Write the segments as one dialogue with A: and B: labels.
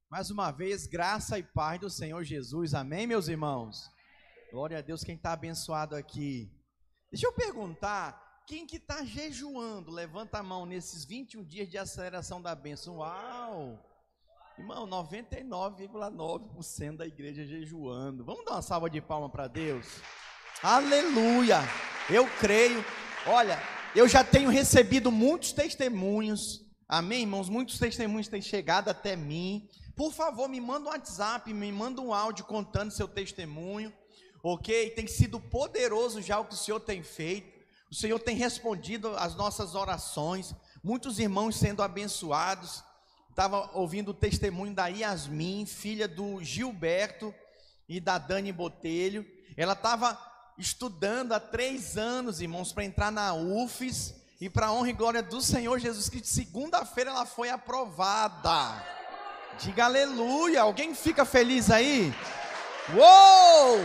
A: Mais uma vez, graça e paz do Senhor Jesus, amém, meus irmãos? Glória a Deus, quem está abençoado aqui. Deixa eu perguntar, quem que está jejuando? Levanta a mão nesses 21 dias de aceleração da bênção. Uau! Irmão, 99,9% da igreja jejuando. Vamos dar uma salva de palmas para Deus? Aleluia! Eu creio. Olha, eu já tenho recebido muitos testemunhos. Amém, irmãos? Muitos testemunhos têm chegado até mim. Por favor, me manda um WhatsApp, me manda um áudio contando seu testemunho, ok? Tem sido poderoso já o que o Senhor tem feito. O Senhor tem respondido às nossas orações. Muitos irmãos sendo abençoados. Estava ouvindo o testemunho da Yasmin, filha do Gilberto e da Dani Botelho. Ela estava estudando há 3 anos, irmãos, para entrar na UFES. E para a honra e glória do Senhor Jesus Cristo, segunda-feira ela foi aprovada. Diga aleluia. Alguém fica feliz aí? Uou!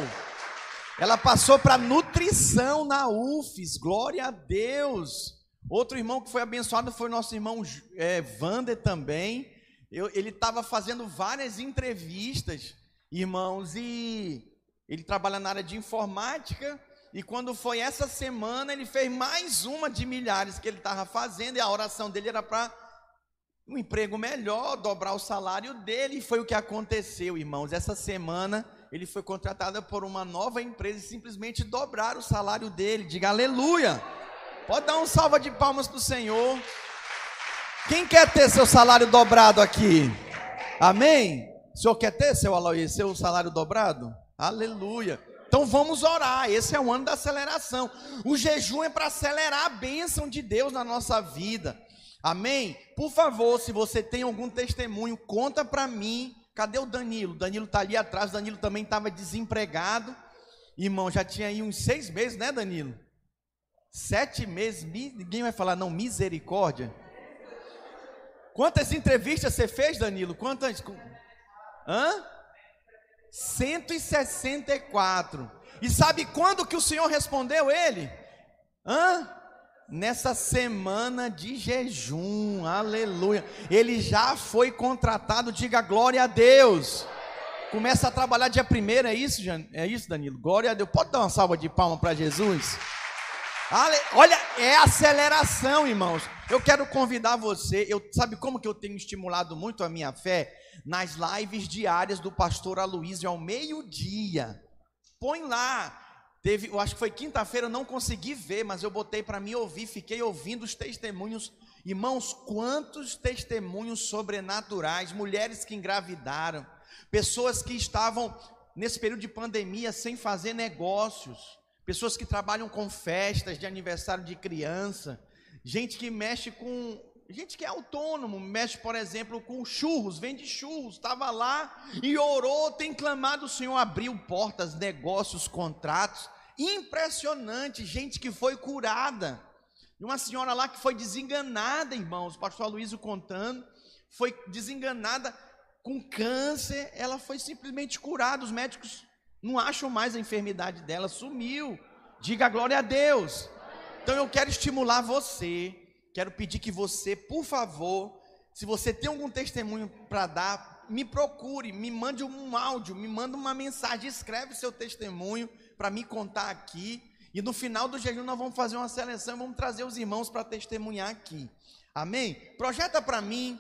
A: Ela passou para nutrição na UFES. Glória a Deus. Outro irmão que foi abençoado foi o nosso irmão Wander também. Ele estava fazendo várias entrevistas, irmãos, e ele trabalha na área de informática. E quando foi essa semana, ele fez mais uma de milhares que ele estava fazendo. E a oração dele era para um emprego melhor, dobrar o salário dele. E foi o que aconteceu, irmãos. Essa semana ele foi contratado por uma nova empresa e simplesmente dobraram o salário dele. Diga aleluia. Pode dar um salva de palmas para o Senhor. Quem quer ter seu salário dobrado aqui? Amém? O senhor quer ter, seu Aloysio, seu salário dobrado? Aleluia. Então vamos orar, esse é o ano da aceleração. O jejum é para acelerar a bênção de Deus na nossa vida. Amém? Por favor, se você tem algum testemunho, conta para mim. Cadê o Danilo? Danilo está ali atrás, o Danilo também estava desempregado. Irmão, já tinha aí uns 6 meses, né, Danilo? 7 meses, ninguém vai falar não, misericórdia. Quantas entrevistas você fez, Danilo? Quantas? 164. E sabe quando que o Senhor respondeu ele? Nessa semana de jejum, aleluia. Ele já foi contratado, diga glória a Deus. Começa a trabalhar dia 1º, é isso, Danilo? Glória a Deus. Pode dar uma salva de palmas para Jesus? Olha, é aceleração, irmãos. Eu quero convidar você, sabe como que eu tenho estimulado muito a minha fé? Nas lives diárias do pastor Aloysio ao meio-dia. Põe lá. Eu acho que foi quinta-feira, eu não consegui ver, mas eu botei para mim ouvir, fiquei ouvindo os testemunhos. Irmãos, quantos testemunhos sobrenaturais, mulheres que engravidaram, pessoas que estavam nesse período de pandemia sem fazer negócios, pessoas que trabalham com festas de aniversário de criança, gente que mexe com... gente que é autônomo, mexe, por exemplo, com churros, vende churros, estava lá e orou, tem clamado, o Senhor abriu portas, negócios, contratos, impressionante, gente que foi curada, e uma senhora lá que foi desenganada, irmãos, o pastor Aloysio contando, foi desenganada com câncer, ela foi simplesmente curada, os médicos não acham mais a enfermidade dela, sumiu, diga glória a Deus. Então eu quero estimular você, quero pedir que você, por favor, se você tem algum testemunho para dar, me procure, me mande um áudio, me manda uma mensagem, escreve seu testemunho para me contar aqui. E no final do jejum nós vamos fazer uma seleção, vamos trazer os irmãos para testemunhar aqui. Amém? Projeta para mim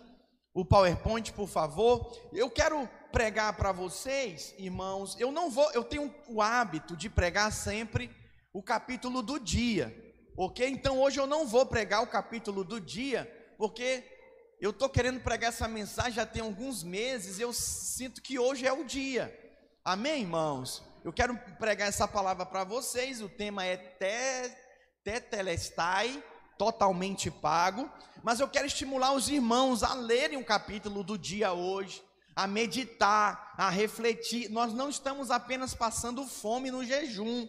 A: o PowerPoint, por favor. Eu quero pregar para vocês, irmãos. Eu tenho o hábito de pregar sempre o capítulo do dia. Ok? Então hoje eu não vou pregar o capítulo do dia, porque eu estou querendo pregar essa mensagem já tem alguns meses, eu sinto que hoje é o dia. Amém, irmãos? Eu quero pregar essa palavra para vocês, o tema é Tetelestai, totalmente pago, mas eu quero estimular os irmãos a lerem o capítulo do dia hoje, a meditar, a refletir. Nós não estamos apenas passando fome no jejum,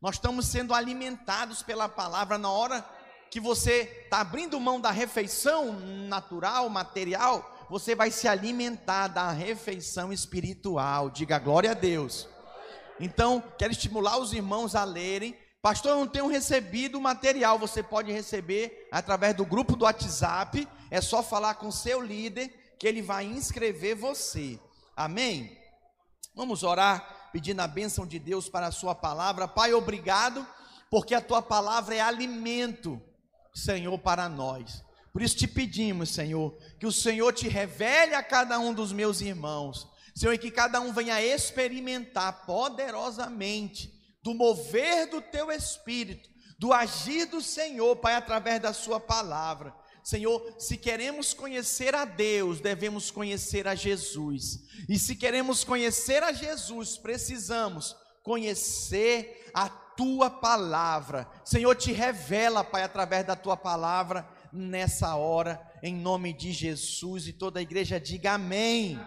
A: nós estamos sendo alimentados pela palavra. Na hora que você está abrindo mão da refeição natural, material, você vai se alimentar da refeição espiritual. Diga glória a Deus. Então, quero estimular os irmãos a lerem. Pastor, eu não tenho recebido o material. Você pode receber através do grupo do WhatsApp. É só falar com o seu líder que Ele vai inscrever você. Amém? Vamos orar, pedindo a bênção de Deus para a sua palavra. Pai, obrigado, porque a tua palavra é alimento, Senhor, para nós. Por isso te pedimos, Senhor, que o Senhor te revele a cada um dos meus irmãos, Senhor, e que cada um venha experimentar poderosamente do mover do teu Espírito, do agir do Senhor, Pai, através da sua palavra. Senhor, se queremos conhecer a Deus, devemos conhecer a Jesus. E se queremos conhecer a Jesus, precisamos conhecer a tua palavra. Senhor, te revela, Pai, através da tua palavra, nessa hora, em nome de Jesus. E toda a igreja diga amém.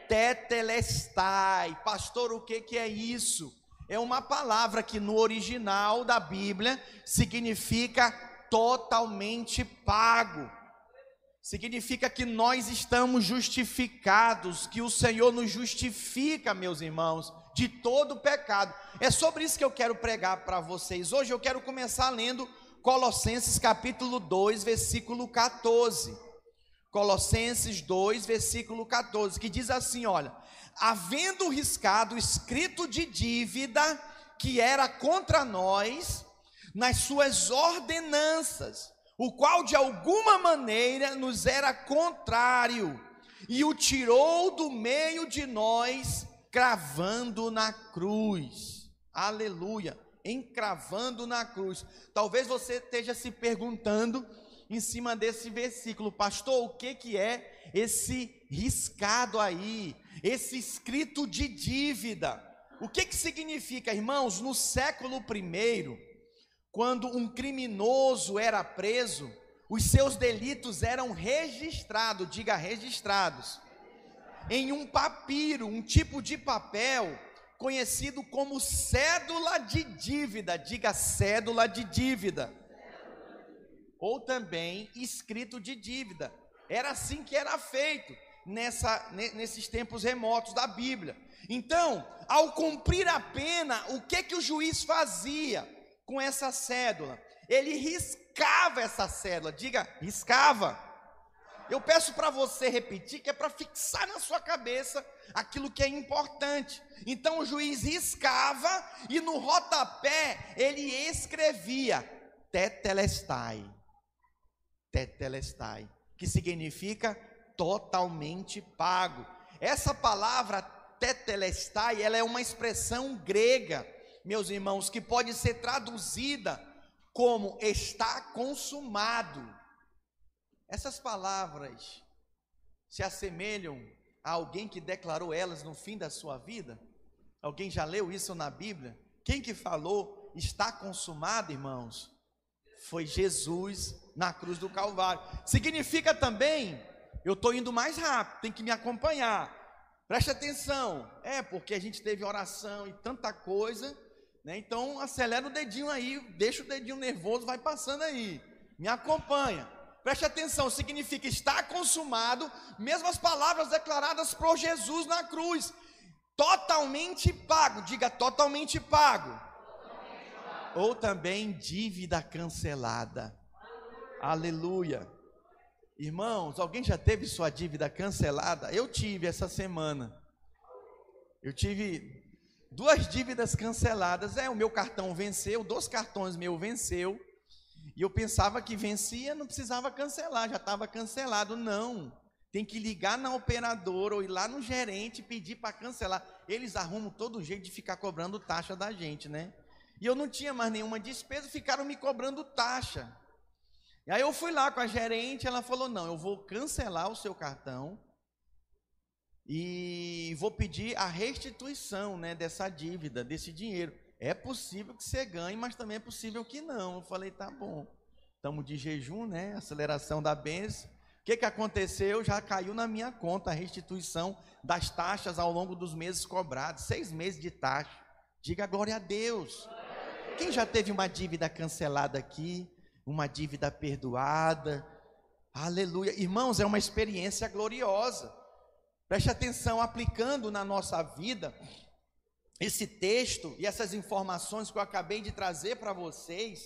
A: Tetelestai. Pastor, o que é isso? É uma palavra que no original da Bíblia significa totalmente pago. Significa que nós estamos justificados, que o Senhor nos justifica, meus irmãos, de todo pecado. É sobre isso que eu quero pregar para vocês. Hoje eu quero começar lendo Colossenses capítulo 2, versículo 14. Colossenses 2, versículo 14, que diz assim, olha: havendo riscado o escrito de dívida que era contra nós, nas suas ordenanças, o qual de alguma maneira nos era contrário, e o tirou do meio de nós, cravando na cruz. Aleluia, encravando na cruz. Talvez você esteja se perguntando em cima desse versículo: pastor, o que é esse riscado aí, esse escrito de dívida? O que significa, irmãos? No século I, quando um criminoso era preso, os seus delitos eram registrados, diga registrados, em um papiro, um tipo de papel conhecido como cédula de dívida, diga cédula de dívida, ou também escrito de dívida. Era assim que era feito nesses tempos remotos da Bíblia. Então, ao cumprir a pena, o que o juiz fazia com essa cédula? Ele riscava essa cédula, diga riscava. Eu peço para você repetir, que é para fixar na sua cabeça aquilo que é importante. Então o juiz riscava e no rodapé ele escrevia tetelestai, tetelestai, que significa totalmente pago. Essa palavra tetelestai, ela é uma expressão grega, meus irmãos, que pode ser traduzida como está consumado. Essas palavras se assemelham a alguém que declarou elas no fim da sua vida? Alguém já leu isso na Bíblia? Quem que falou está consumado, irmãos? Foi Jesus na cruz do Calvário. Significa também, eu estou indo mais rápido, tem que me acompanhar. Preste atenção, porque a gente teve oração e tanta coisa, né? Então acelera o dedinho aí, deixa o dedinho nervoso, vai passando aí, me acompanha. Preste atenção, significa estar consumado, mesmas palavras declaradas por Jesus na cruz, totalmente pago, diga totalmente pago, ou também dívida cancelada. Aleluia. Irmãos, alguém já teve sua dívida cancelada? Eu tive essa semana. Eu tive 2 dívidas canceladas. O meu cartão venceu, 2 cartões meus venceu. E eu pensava que vencia, não precisava cancelar, já estava cancelado. Não, tem que ligar na operadora ou ir lá no gerente e pedir para cancelar. Eles arrumam todo jeito de ficar cobrando taxa da gente, né? E eu não tinha mais nenhuma despesa, ficaram me cobrando taxa. E aí eu fui lá com a gerente, ela falou: não, eu vou cancelar o seu cartão e vou pedir a restituição, né, dessa dívida, desse dinheiro. É possível que você ganhe, mas também é possível que não. Eu falei: tá bom, estamos de jejum, né, aceleração da bênção. O que aconteceu? Já caiu na minha conta a restituição das taxas ao longo dos meses cobrados, 6 meses de taxa. Diga glória a Deus. Quem já teve uma dívida cancelada aqui? Uma dívida perdoada? Aleluia. Irmãos, é uma experiência gloriosa. Preste atenção, aplicando na nossa vida esse texto e essas informações que eu acabei de trazer para vocês,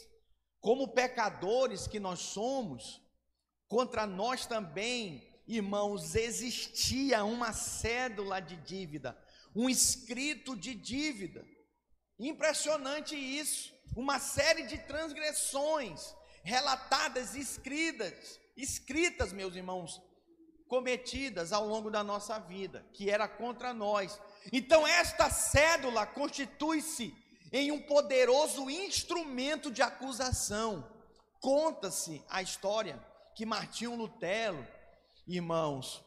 A: como pecadores que nós somos, contra nós também irmãos, existia uma cédula de dívida, um escrito de dívida. Impressionante isso, uma série de transgressões relatadas, escritas, meus irmãos, cometidas ao longo da nossa vida, que era contra nós. Então esta cédula constitui-se em um poderoso instrumento de acusação. Conta-se a história que Martinho Lutero, irmãos,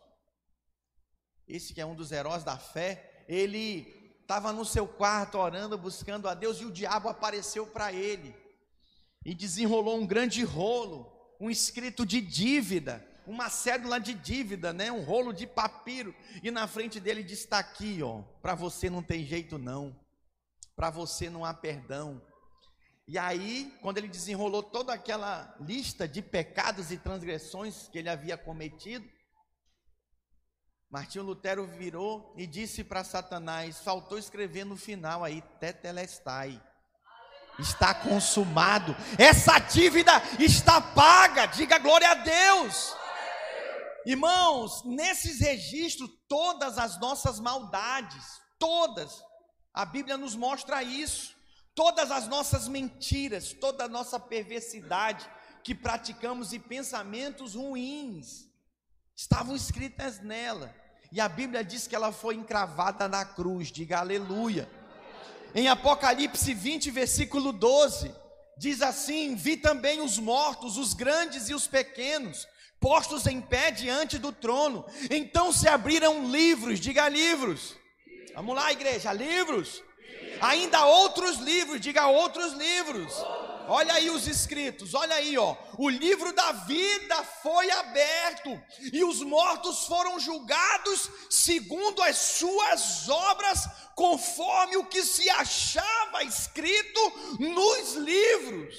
A: esse que é um dos heróis da fé, ele estava no seu quarto orando, buscando a Deus, e o diabo apareceu para ele e desenrolou um grande rolo, um escrito de dívida, uma cédula de dívida, né? Um rolo de papiro, e na frente dele diz: está aqui, ó, para você não tem jeito não, para você não há perdão. E aí, quando ele desenrolou toda aquela lista de pecados e transgressões que ele havia cometido, Martinho Lutero virou e disse para Satanás: faltou escrever no final aí, tetelestai, está consumado, essa dívida está paga, diga glória a Deus. Irmãos, nesses registros, todas as nossas maldades, todas, a Bíblia nos mostra isso, todas as nossas mentiras, toda a nossa perversidade que praticamos e pensamentos ruins, estavam escritas nela, e a Bíblia diz que ela foi encravada na cruz, diga aleluia. Em Apocalipse 20, versículo 12, diz assim: vi também os mortos, os grandes e os pequenos, postos em pé diante do trono, então se abriram livros, diga livros, vamos lá igreja, livros, ainda outros livros, diga outros livros, olha aí os escritos, olha aí, ó, o livro da vida foi aberto, e os mortos foram julgados segundo as suas obras, conforme o que se achava escrito nos livros.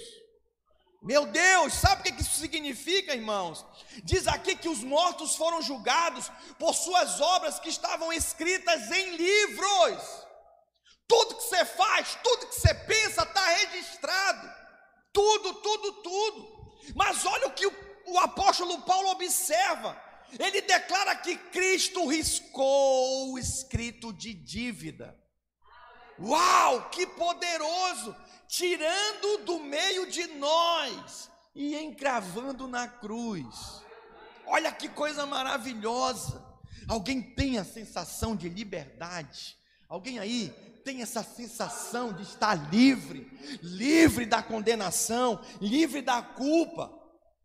A: Meu Deus, sabe o que isso significa, irmãos? Diz aqui que os mortos foram julgados por suas obras que estavam escritas em livros. Tudo que você faz, tudo que você pensa está registrado, tudo. Mas olha o que o apóstolo Paulo observa, ele declara que Cristo riscou o escrito de dívida. Uau, que poderoso! Tirando do meio de nós e encravando na cruz. Olha que coisa maravilhosa. Alguém tem a sensação de liberdade? Alguém aí tem essa sensação de estar livre da condenação, livre da culpa?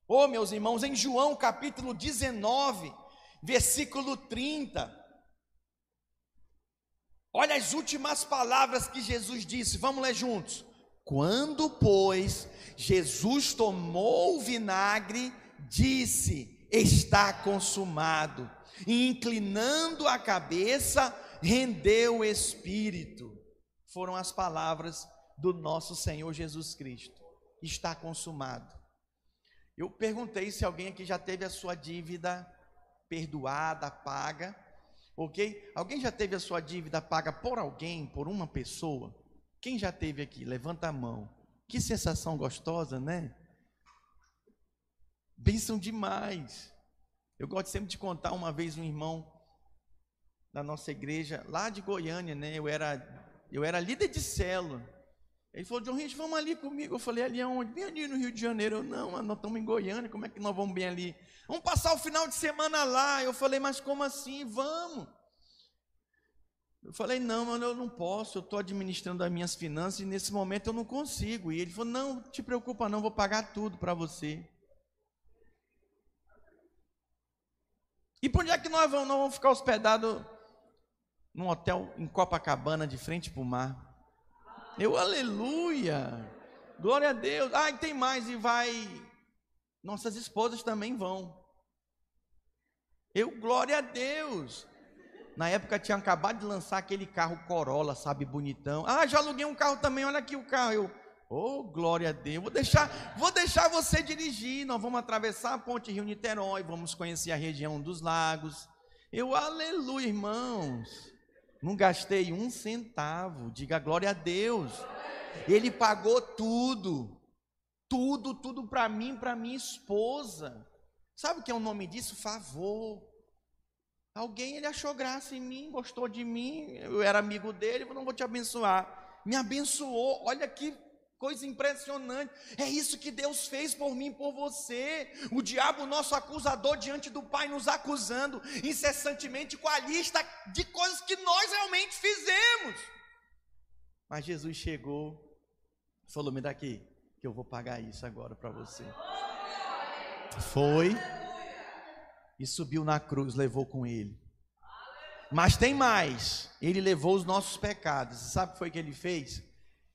A: Oh, meus irmãos, em João capítulo 19, versículo 30, olha as últimas palavras que Jesus disse, vamos ler juntos. Quando, pois, Jesus tomou o vinagre, disse: está consumado, e inclinando a cabeça, rendeu o espírito. Foram as palavras do nosso Senhor Jesus Cristo: está consumado. Eu perguntei se alguém aqui já teve a sua dívida perdoada, paga, ok? Alguém já teve a sua dívida paga por alguém, por uma pessoa? Quem já teve aqui? Levanta a mão. Que sensação gostosa, né? Bênção demais. Eu gosto sempre de contar, uma vez um irmão da nossa igreja, lá de Goiânia, né? Eu era líder de célula. Ele falou: John Rich, vamos ali comigo. Eu falei: ali aonde? Bem ali no Rio de Janeiro. Eu: não, nós estamos em Goiânia, como é que nós vamos bem ali? Vamos passar o final de semana lá. Eu falei: mas como assim? Vamos. Eu falei: não, eu não posso, eu estou administrando as minhas finanças e nesse momento eu não consigo. E ele falou: não te preocupa não, vou pagar tudo para você. E por onde é que nós vamos? Nós vamos ficar hospedados num hotel em Copacabana, de frente para o mar. Eu: aleluia, glória a Deus. E tem mais, e vai, nossas esposas também vão. Eu: glória a Deus. Na época tinha acabado de lançar aquele carro Corolla, sabe, bonitão. Já aluguei um carro também, olha aqui o carro. Eu: oh, glória a Deus, vou deixar você dirigir. Nós vamos atravessar a ponte Rio-Niterói, vamos conhecer a região dos lagos. Eu: aleluia, irmãos. Não gastei um centavo, diga glória a Deus. Ele pagou tudo para mim, para minha esposa. Sabe o que é o nome disso? Favor. Alguém, ele achou graça em mim, gostou de mim, eu era amigo dele, eu não vou te abençoar. Me abençoou, olha que coisa impressionante. É isso que Deus fez por mim, por você. O diabo, nosso acusador, diante do Pai, nos acusando incessantemente com a lista de coisas que nós realmente fizemos. Mas Jesus chegou, falou: me dá aqui, que eu vou pagar isso agora para você. Foi e subiu na cruz, levou com ele. Mas tem mais, ele levou os nossos pecados. Sabe o que foi que ele fez?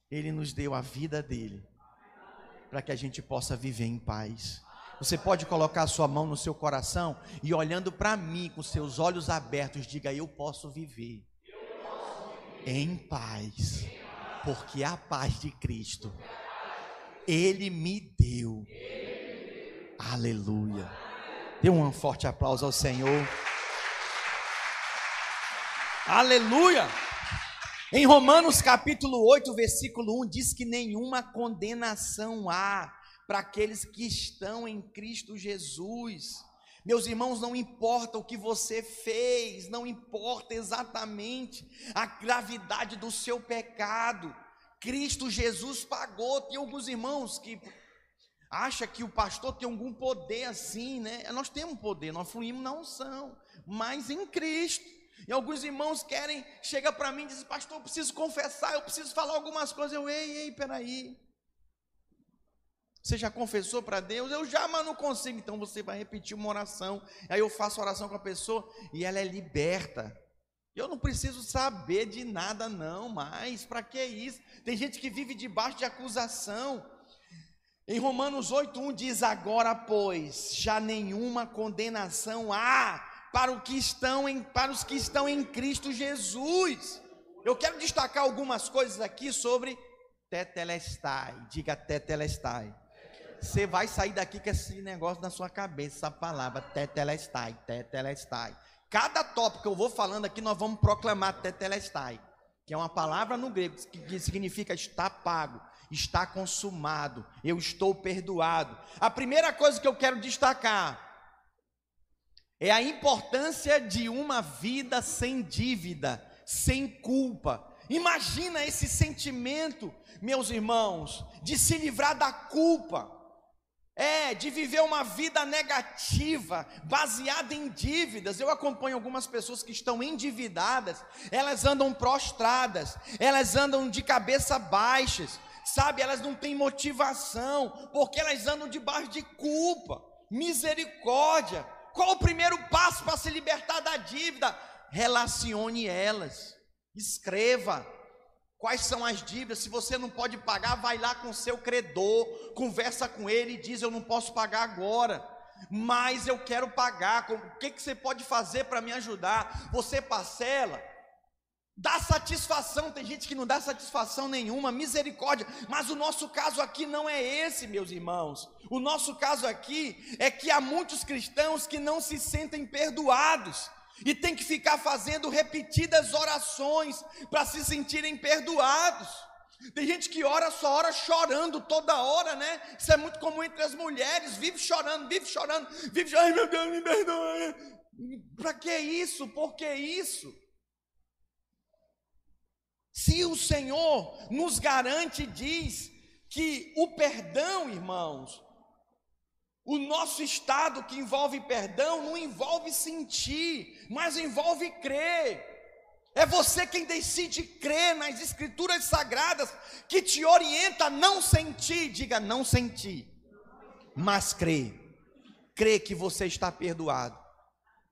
A: Ele nos deu a vida dele, para que a gente possa viver em paz. Você pode colocar a sua mão no seu coração e, olhando para mim com seus olhos abertos, diga: eu posso viver em paz, porque a paz de Cristo Ele me deu. Aleluia. Dê um forte aplauso ao Senhor. Aleluia. Em Romanos capítulo 8, versículo 1, diz que nenhuma condenação há para aqueles que estão em Cristo Jesus. Meus irmãos, não importa o que você fez, não importa exatamente a gravidade do seu pecado, Cristo Jesus pagou. Tem alguns irmãos que acham que o pastor tem algum poder assim, né? Nós temos poder, nós fluímos na unção, mas em Cristo. E alguns irmãos chega para mim e dizem: pastor, eu preciso confessar, eu preciso falar algumas coisas. Eu, ei, peraí. Você já confessou para Deus? Eu já, mas não consigo. Então você vai repetir uma oração. Aí eu faço a oração com a pessoa e ela é liberta. Eu não preciso saber de nada não mais. Para que isso? Tem gente que vive debaixo de acusação. Em Romanos 8:1 diz: agora, pois, já nenhuma condenação há para os que estão em Cristo Jesus. Eu quero destacar algumas coisas aqui sobre tetelestai. Diga tetelestai. Você vai sair daqui com esse negócio na sua cabeça, essa palavra tetelestai, tetelestai. Cada tópico que eu vou falando aqui, nós vamos proclamar tetelestai, que é uma palavra no grego que significa está pago, está consumado, eu estou perdoado. A primeira coisa que eu quero destacar é a importância de uma vida sem dívida, sem culpa. Imagina esse sentimento, meus irmãos, de se livrar da culpa, de viver uma vida negativa, baseada em dívidas. Eu acompanho algumas pessoas que estão endividadas, elas andam prostradas, elas andam de cabeça baixas, sabe, elas não têm motivação, porque elas andam debaixo de culpa. Misericórdia. Qual o primeiro passo para se libertar da dívida? Relacione elas, escreva quais são as dívidas. Se você não pode pagar, vai lá com o seu credor, conversa com ele e diz: eu não posso pagar agora, mas eu quero pagar. O que você pode fazer para me ajudar? Você parcela, dá satisfação. Tem gente que não dá satisfação nenhuma, misericórdia. Mas o nosso caso aqui não é esse, meus irmãos. O nosso caso aqui é que há muitos cristãos que não se sentem perdoados e tem que ficar fazendo repetidas orações para se sentirem perdoados. Tem gente que só ora chorando toda hora, né? Isso é muito comum entre as mulheres. Vive chorando, vive chorando, vive chorando. Ai, meu Deus, me perdoa. Para que isso? Por que isso? Se o Senhor nos garante e diz que o perdão, irmãos, o nosso estado que envolve perdão, não envolve sentir, mas envolve crer. É você quem decide crer nas Escrituras Sagradas, que te orienta a não sentir. Diga: não sentir, mas crer. Crer que você está perdoado.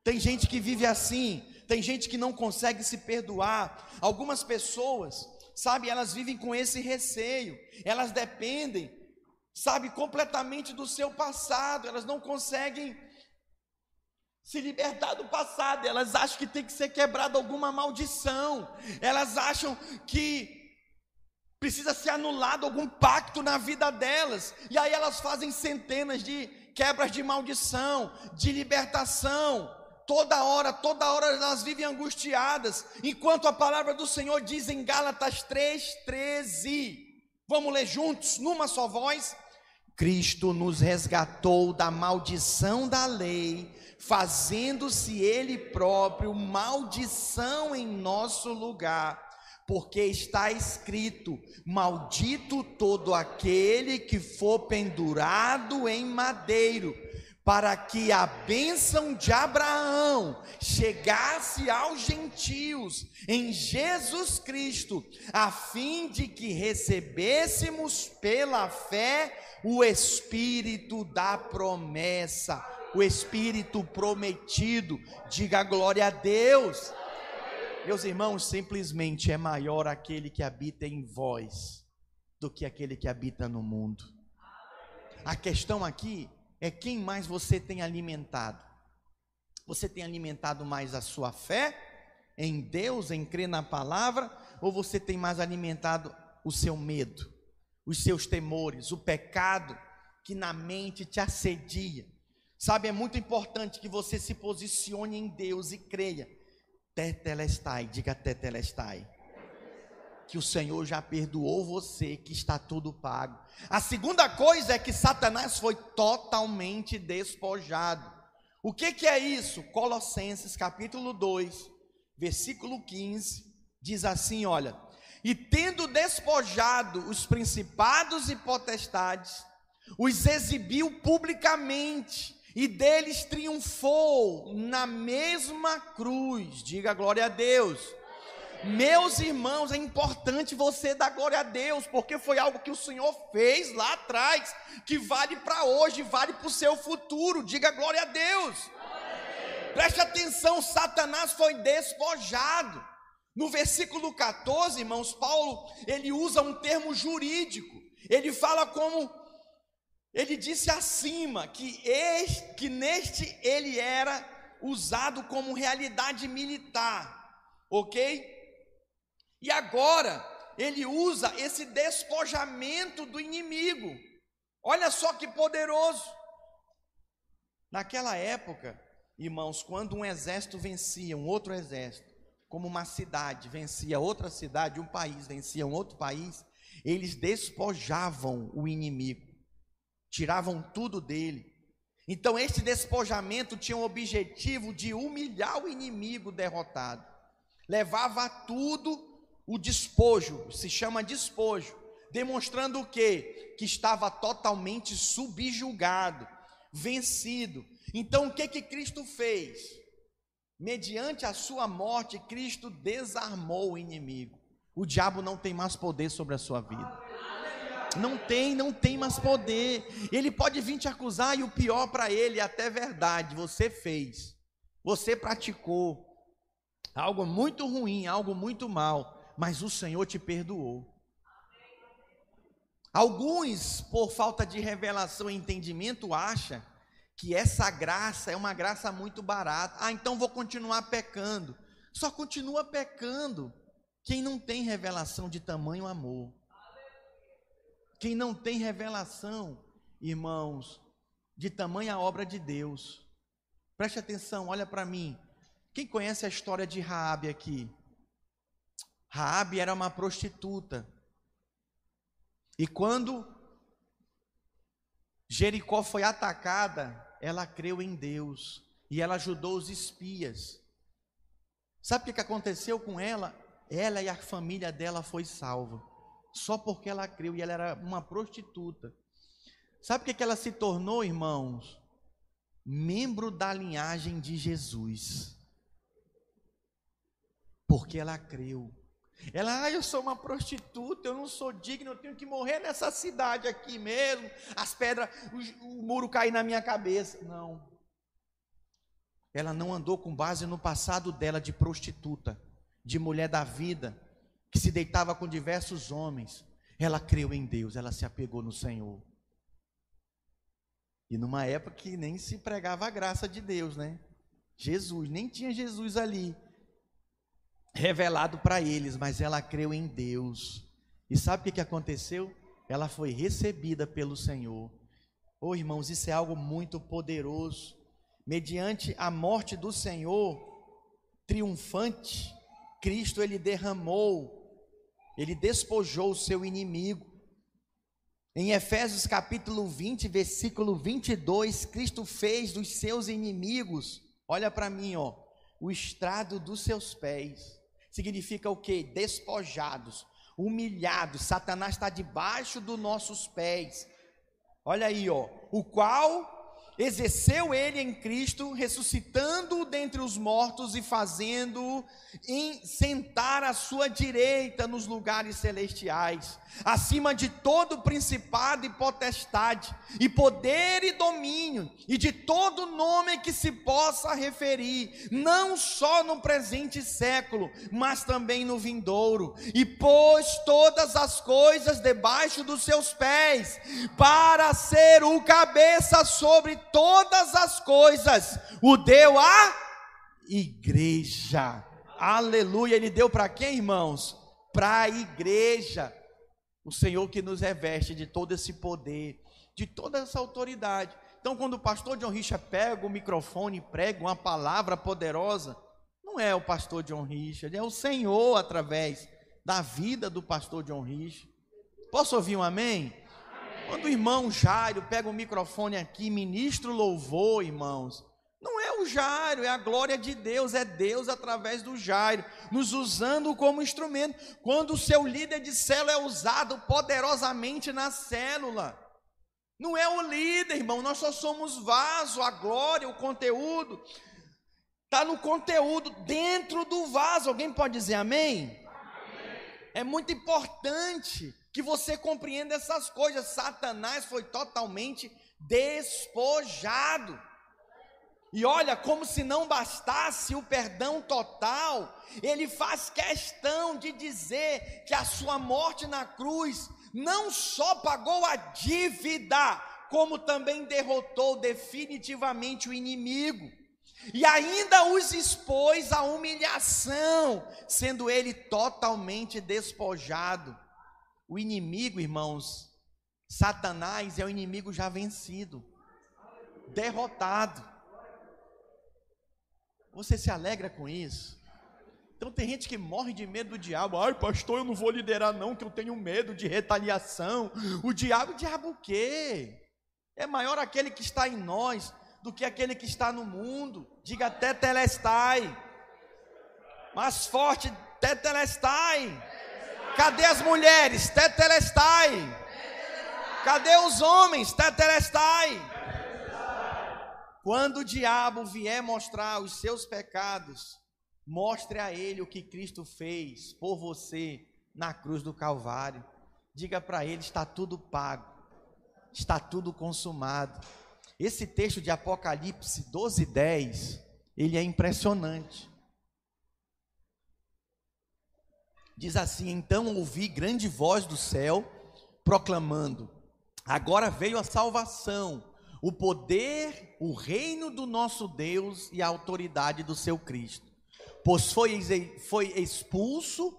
A: Tem gente que vive assim. Tem gente que não consegue se perdoar. Algumas pessoas, sabe, elas vivem com esse receio. Elas dependem, sabe, completamente do seu passado. Elas não conseguem se libertar do passado. Elas acham que tem que ser quebrada alguma maldição. Elas acham que precisa ser anulado algum pacto na vida delas. E aí elas fazem centenas de quebras de maldição, de libertação. Toda hora elas vivem angustiadas, enquanto a palavra do Senhor diz em Gálatas 3:13, vamos ler juntos, numa só voz: Cristo nos resgatou da maldição da lei, fazendo-se Ele próprio maldição em nosso lugar, porque está escrito: maldito todo aquele que for pendurado em madeiro, para que a bênção de Abraão chegasse aos gentios em Jesus Cristo, a fim de que recebêssemos pela fé o Espírito da promessa, o Espírito prometido. Diga glória a Deus. Meus irmãos, simplesmente é maior aquele que habita em vós do que aquele que habita no mundo. A questão aqui é quem mais você tem alimentado. Você tem alimentado mais a sua fé em Deus, em crer na palavra, ou você tem mais alimentado o seu medo, os seus temores, o pecado que na mente te assedia? Sabe, é muito importante que você se posicione em Deus e creia. Tetelestai, diga tetelestai, que o Senhor já perdoou você, que está tudo pago. A segunda coisa é que Satanás foi totalmente despojado. O que é isso? Colossenses capítulo 2, versículo 15, diz assim, olha: e tendo despojado os principados e potestades, os exibiu publicamente, e deles triunfou na mesma cruz. Diga glória a Deus. Meus irmãos, é importante você dar glória a Deus, porque foi algo que o Senhor fez lá atrás, que vale para hoje, vale para o seu futuro. Diga glória a Deus. Preste atenção, Satanás foi despojado. No versículo 14, irmãos, Paulo, ele usa um termo jurídico. Ele fala como, ele disse acima, que neste ele era usado como realidade militar, ok? E agora, ele usa esse despojamento do inimigo. Olha só que poderoso. Naquela época, irmãos, quando um exército vencia um outro exército, como uma cidade vencia outra cidade, um país vencia um outro país, eles despojavam o inimigo, tiravam tudo dele. Então este despojamento tinha o objetivo de humilhar o inimigo derrotado. Levava tudo o despojo, se chama despojo, demonstrando o quê? Que estava totalmente subjugado, vencido. Então o que Cristo fez? Mediante a sua morte, Cristo desarmou o inimigo. O diabo não tem mais poder sobre a sua vida. Não tem mais poder. Ele pode vir te acusar, e o pior para ele é até verdade. Você fez, você praticou algo muito ruim, algo muito mal, mas o Senhor te perdoou. Alguns, por falta de revelação e entendimento, acham que essa graça é uma graça muito barata. Então vou continuar pecando. Só continua pecando quem não tem revelação de tamanho amor. Quem não tem revelação, irmãos, de tamanha obra de Deus. Preste atenção, olha para mim. Quem conhece a história de Raabe aqui? Raabe era uma prostituta. E quando Jericó foi atacada, ela creu em Deus e ela ajudou os espias. Sabe o que aconteceu com ela? Ela e a família dela foi salva, só porque ela creu, e ela era uma prostituta. Sabe o que ela se tornou, irmãos? Membro da linhagem de Jesus, porque ela creu. Ela, eu sou uma prostituta, eu não sou digna, eu tenho que morrer nessa cidade aqui mesmo, as pedras, o muro cair na minha cabeça. Não, ela não andou com base no passado dela de prostituta, de mulher da vida, que se deitava com diversos homens. Ela creu em Deus, ela se apegou no Senhor. E numa época que nem se pregava a graça de Deus, né? Jesus, nem tinha Jesus ali revelado para eles, mas ela creu em Deus. E sabe o que aconteceu? Ela foi recebida pelo Senhor. Oh, irmãos, isso é algo muito poderoso. Mediante a morte do Senhor triunfante, Cristo, ele derramou, ele despojou o seu inimigo. Em Efésios capítulo 20, versículo 22, Cristo fez dos seus inimigos, olha para mim, ó, o estrado dos seus pés. Significa o quê? Despojados, humilhados. Satanás está debaixo dos nossos pés. Olha aí, ó, o qual exerceu ele em Cristo, ressuscitando-o dentre os mortos e fazendo-o sentar à sua direita nos lugares celestiais, acima de todo principado e potestade, e poder e domínio, e de todo nome que se possa referir, não só no presente século, mas também no vindouro, e pôs todas as coisas debaixo dos seus pés, para ser o cabeça sobre todas as coisas, o deu à igreja. Aleluia. Ele deu para quem, irmãos? Para a igreja. O Senhor que nos reveste de todo esse poder, de toda essa autoridade. Então, quando o pastor John Richard pega o microfone e prega uma palavra poderosa, não é o pastor John Richard, é o Senhor através da vida do pastor John Richard. Posso ouvir um amém? Quando o irmão Jairo pega o microfone aqui, ministra o louvor, irmãos, não é o Jairo, é a glória de Deus, é Deus através do Jairo, nos usando como instrumento. Quando o seu líder de célula é usado poderosamente na célula, não é o líder, irmão, nós só somos vaso, a glória, o conteúdo, está no conteúdo, dentro do vaso. Alguém pode dizer amém? É muito importante que você compreenda essas coisas. Satanás foi totalmente despojado. E olha, como se não bastasse o perdão total, ele faz questão de dizer que a sua morte na cruz não só pagou a dívida, como também derrotou definitivamente o inimigo. E ainda os expôs à humilhação, sendo ele totalmente despojado. O inimigo, irmãos, Satanás é o inimigo já vencido, derrotado. Você se alegra com isso? Então tem gente que morre de medo do diabo. Ai, pastor, eu não vou liderar não, que eu tenho medo de retaliação. O diabo o quê? É maior aquele que está em nós do que aquele que está no mundo. Diga tetelestai. Mais forte, tetelestai. Cadê as mulheres? Tetelestai. Cadê os homens? Tetelestai. Quando o diabo vier mostrar os seus pecados, mostre a ele o que Cristo fez por você na cruz do Calvário. Diga para ele, está tudo pago, está tudo consumado. Esse texto de Apocalipse 12:10, ele é impressionante. Diz assim: então ouvi grande voz do céu, proclamando, agora veio a salvação, o poder, o reino do nosso Deus e a autoridade do seu Cristo, pois foi expulso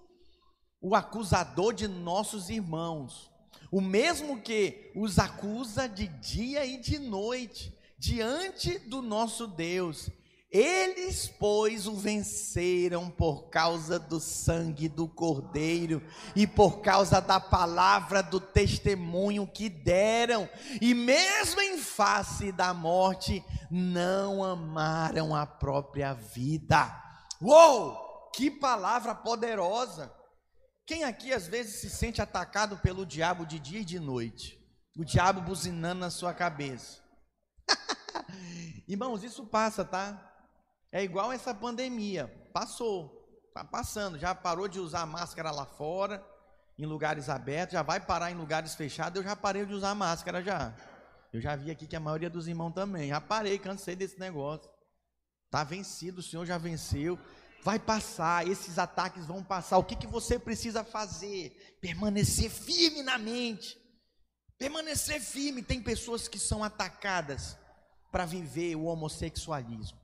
A: o acusador de nossos irmãos, o mesmo que os acusa de dia e de noite, diante do nosso Deus. Eles, pois, o venceram por causa do sangue do Cordeiro e por causa da palavra do testemunho que deram, e mesmo em face da morte, não amaram a própria vida. Uou! Que palavra poderosa! Quem aqui às vezes se sente atacado pelo diabo de dia e de noite? O diabo buzinando na sua cabeça. Irmãos, isso passa, tá? É igual essa pandemia, passou, está passando, já parou de usar máscara lá fora, em lugares abertos, já vai parar em lugares fechados. Eu já parei de usar máscara já. Eu já vi aqui que a maioria dos irmãos também, já parei, cansei desse negócio. Está vencido, o Senhor já venceu, vai passar, esses ataques vão passar. O que você precisa fazer? Permanecer firme na mente, permanecer firme. Tem pessoas que são atacadas para viver o homossexualismo.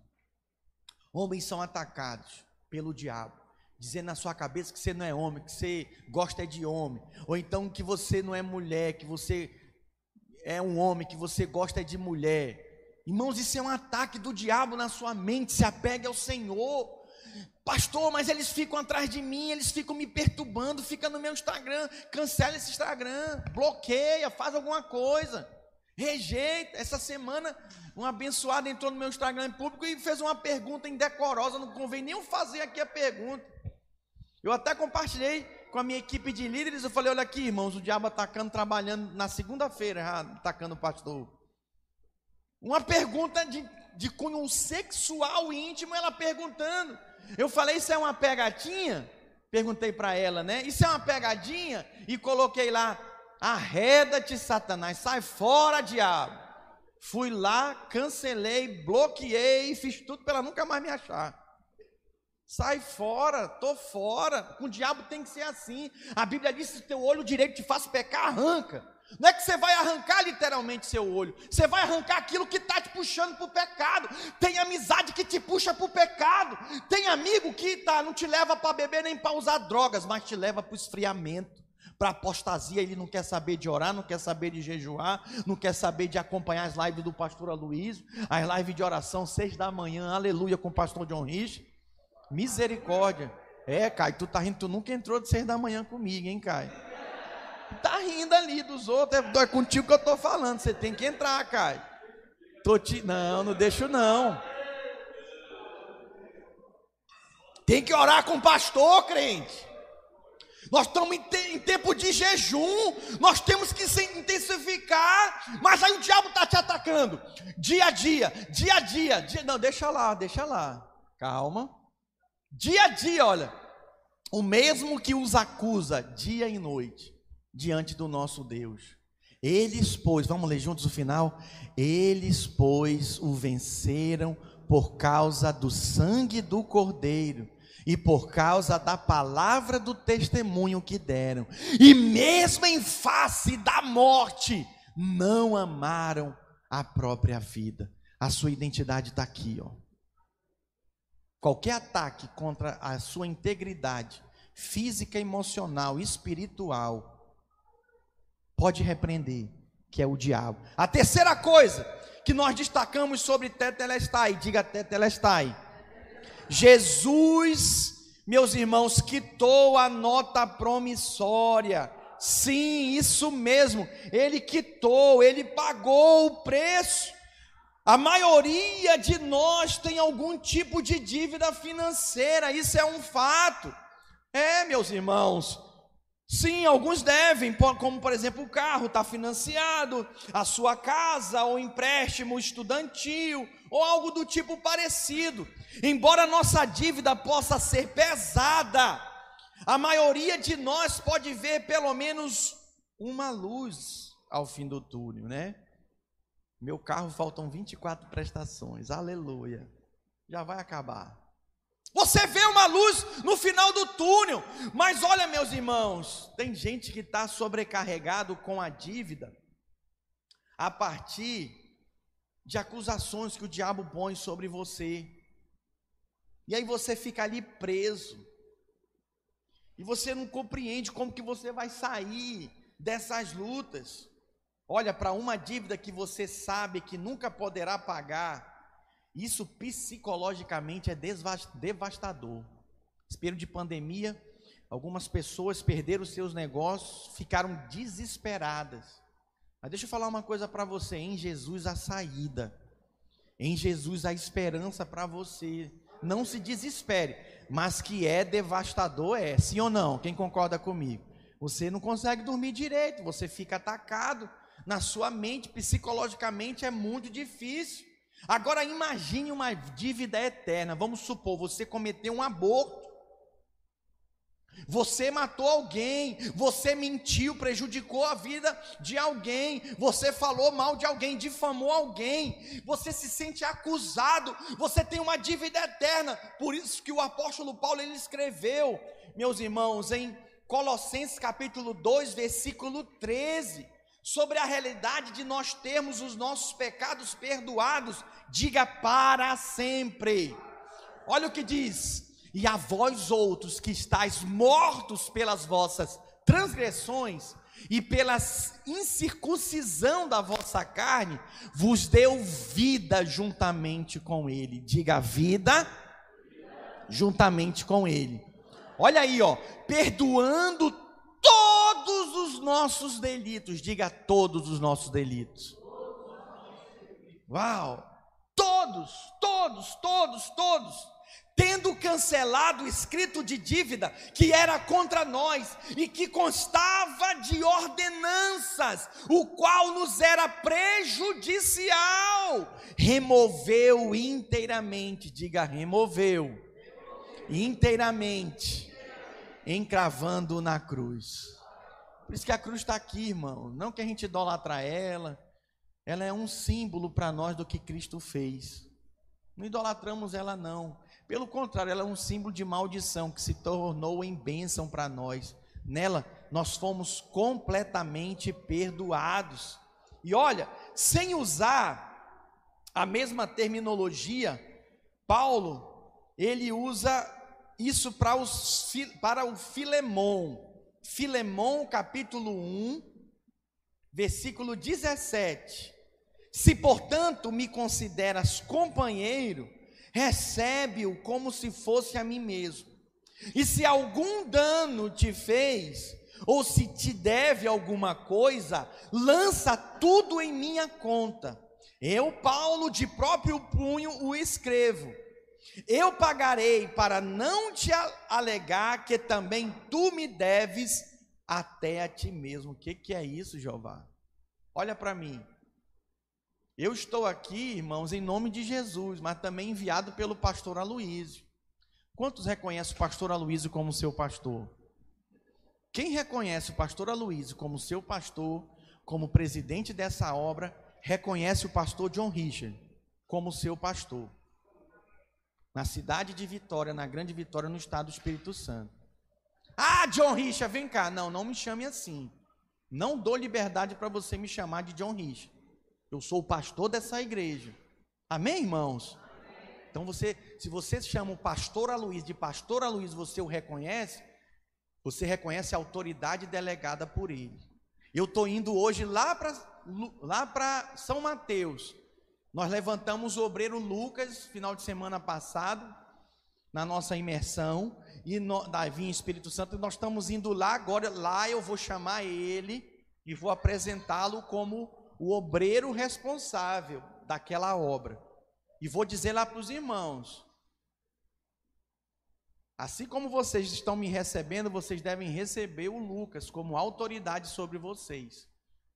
A: Homens são atacados pelo diabo, dizendo na sua cabeça que você não é homem, que você gosta de homem, ou então que você não é mulher, que você é um homem, que você gosta de mulher. Irmãos, isso é um ataque do diabo na sua mente. Se apegue ao Senhor, Pastor, mas eles ficam atrás de mim, eles ficam me perturbando, fica no meu Instagram. Cancela esse Instagram, bloqueia, faz alguma coisa, rejeita. Essa semana um abençoado entrou no meu Instagram público e fez uma pergunta indecorosa, não convém nem eu fazer aqui a pergunta. Eu até compartilhei com a minha equipe de líderes, eu falei, olha aqui, irmãos, o diabo atacando, trabalhando na segunda-feira, atacando o pastor. Uma pergunta de cunho sexual íntimo, ela perguntando. Eu falei, isso é uma pegadinha? Perguntei para ela, né? Isso é uma pegadinha? E coloquei lá, arreda-te, Satanás, sai fora, diabo. Fui lá, cancelei, bloqueei, fiz tudo para ela nunca mais me achar. Sai fora, tô fora. Com o diabo tem que ser assim. A Bíblia diz que se teu olho direito te faz pecar, arranca. Não é que você vai arrancar literalmente seu olho, você vai arrancar aquilo que está te puxando para o pecado. Tem amizade que te puxa para o pecado. Tem amigo que não te leva para beber nem para usar drogas, mas te leva para o esfriamento, para a apostasia. Ele não quer saber de orar, não quer saber de jejuar, não quer saber de acompanhar as lives do pastor Aloysio, as lives de oração 6 da manhã, aleluia, com o pastor John Rich. Misericórdia. Caio, tu tá rindo, tu nunca entrou de 6 da manhã comigo, hein, Caio? Tá rindo ali dos outros, é contigo que eu tô falando, você tem que entrar, Caio. Não deixo não. Tem que orar com o pastor, crente. Nós estamos em tempo de jejum, nós temos que se intensificar, mas aí o diabo está te atacando, dia a dia, não, deixa lá, calma, dia a dia, olha, o mesmo que os acusa dia e noite, diante do nosso Deus, eles, pois, vamos ler juntos o final, eles, pois, o venceram por causa do sangue do Cordeiro, e por causa da palavra do testemunho que deram, e mesmo em face da morte, não amaram a própria vida. A sua identidade está aqui, ó. Qualquer ataque contra a sua integridade física, emocional, espiritual, pode repreender, que é o diabo. A terceira coisa que nós destacamos sobre Tetelestai, diga Tetelestai. Jesus, meus irmãos, quitou a nota promissória. Sim, isso mesmo, ele quitou, ele pagou o preço. A maioria de nós tem algum tipo de dívida financeira, isso é um fato. Meus irmãos, sim, alguns devem, como por exemplo o carro está financiado, a sua casa, ou empréstimo estudantil, ou algo do tipo parecido. Embora nossa dívida possa ser pesada, a maioria de nós pode ver pelo menos uma luz ao fim do túnel, né? Meu carro faltam 24 prestações, aleluia, já vai acabar. Você vê uma luz no final do túnel, mas olha, meus irmãos, tem gente que está sobrecarregado com a dívida, a partir de acusações que o diabo põe sobre você, e aí você fica ali preso, e você não compreende como que você vai sair dessas lutas. Olha, para uma dívida que você sabe que nunca poderá pagar, isso psicologicamente é devastador. Esse período de pandemia, algumas pessoas perderam seus negócios, ficaram desesperadas. Mas deixa eu falar uma coisa para você, em Jesus a saída, em Jesus a esperança para você. Não se desespere, mas que é devastador, sim ou não? Quem concorda comigo? Você não consegue dormir direito, você fica atacado na sua mente, psicologicamente é muito difícil. Agora imagine uma dívida eterna. Vamos supor, você cometeu um aborto, você matou alguém, você mentiu, prejudicou a vida de alguém, você falou mal de alguém, difamou alguém, você se sente acusado, você tem uma dívida eterna. Por isso que o apóstolo Paulo, ele escreveu, meus irmãos, em Colossenses capítulo 2, versículo 13, sobre a realidade de nós termos os nossos pecados perdoados. Diga para sempre. Olha o que diz: e a vós outros que estáis mortos pelas vossas transgressões e pela incircuncisão da vossa carne, vos deu vida juntamente com ele. Diga vida. juntamente com ele. Olha aí, ó, perdoando todos os nossos delitos. Diga todos os nossos delitos. Uau! Todos. Tendo cancelado o escrito de dívida que era contra nós e que constava de ordenanças, o qual nos era prejudicial, removeu inteiramente. Diga, removeu inteiramente, encravando na cruz. Por isso que a cruz está aqui, irmão. Não que a gente idolatra ela é um símbolo para nós do que Cristo fez. Não idolatramos ela não, pelo contrário, ela é um símbolo de maldição que se tornou em bênção para nós. Nela nós fomos completamente perdoados. E olha, sem usar a mesma terminologia, Paulo, ele usa isso para o Filemon. Filemon capítulo 1, versículo 17. Se, portanto, me consideras companheiro, recebe-o como se fosse a mim mesmo. E se algum dano te fez, ou se te deve alguma coisa, lança tudo em minha conta. Eu, Paulo, de próprio punho o escrevo. Eu pagarei, para não te alegar que também tu me deves até a ti mesmo. O que é isso, Jeová? Olha para mim. Eu estou aqui, irmãos, em nome de Jesus, mas também enviado pelo pastor Aloísio. Quantos reconhecem o pastor Aloísio como seu pastor? Quem reconhece o pastor Aloísio como seu pastor, como presidente dessa obra, reconhece o pastor John Richard como seu pastor. Na cidade de Vitória, na Grande Vitória, no estado do Espírito Santo. Ah, John Richard, vem cá. Não me chame assim. Não dou liberdade para você me chamar de John Richard. Eu sou o pastor dessa igreja. Amém, irmãos? Então se você chama o pastor Aloísio de pastor Aloísio, você o reconhece, você reconhece a autoridade delegada por ele. Eu estou indo hoje lá para São Mateus. Nós levantamos o obreiro Lucas, final de semana passado, na nossa imersão, e Davi em Espírito Santo, nós estamos indo lá agora. Lá eu vou chamar ele e vou apresentá-lo como o obreiro responsável daquela obra. E vou dizer lá para os irmãos: assim como vocês estão me recebendo, vocês devem receber o Lucas como autoridade sobre vocês.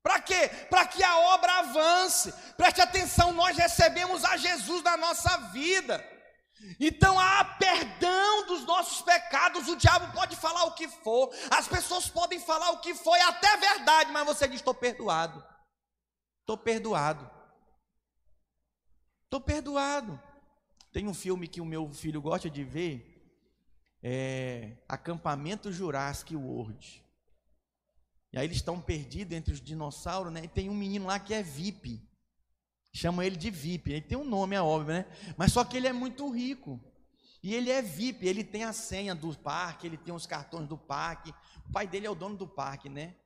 A: Para quê? Para que a obra avance. Preste atenção, nós recebemos a Jesus na nossa vida. Então há perdão dos nossos pecados. O diabo pode falar o que for, as pessoas podem falar o que for, é até verdade, mas você diz: estou perdoado. Estou perdoado. Estou perdoado. Tem um filme que o meu filho gosta de ver, Acampamento Jurassic World. E aí eles estão perdidos entre os dinossauros, né? E tem um menino lá que é VIP. Chamam ele de VIP. Ele tem um nome, é óbvio, né? Mas só que ele é muito rico. E ele é VIP, ele tem a senha do parque, ele tem os cartões do parque. O pai dele é o dono do parque, né?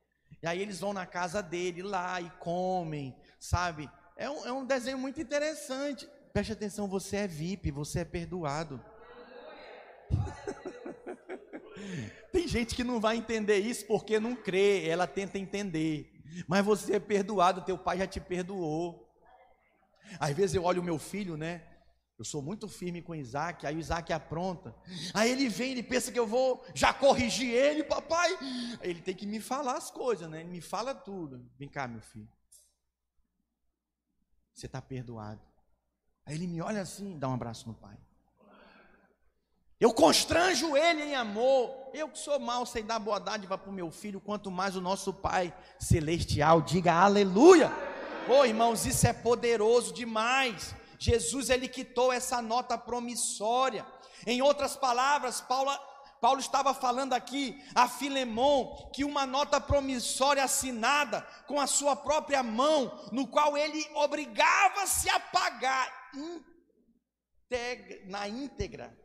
A: E aí eles vão na casa dele lá e comem, sabe? É um desenho muito interessante. Preste atenção, você é VIP, você é perdoado. Tem gente que não vai entender isso porque não crê, ela tenta entender. Mas você é perdoado, teu pai já te perdoou. Às vezes eu olho o meu filho, né? Eu sou muito firme com o Isaac, aí o Isaac apronta. Aí ele vem, ele pensa que eu vou já corrigir ele, papai. Aí ele tem que me falar as coisas, né? Ele me fala tudo. Vem cá, meu filho. Você está perdoado. Aí ele me olha assim, dá um abraço no pai. Eu constranjo ele em amor. Eu que sou mau, sei dar boa dádiva para o meu filho, quanto mais o nosso Pai Celestial. Diga aleluia. Ô irmãos, isso é poderoso demais. Jesus, ele quitou essa nota promissória. Em outras palavras, Paulo estava falando aqui a Filemon que uma nota promissória assinada com a sua própria mão, no qual ele obrigava-se a pagar na íntegra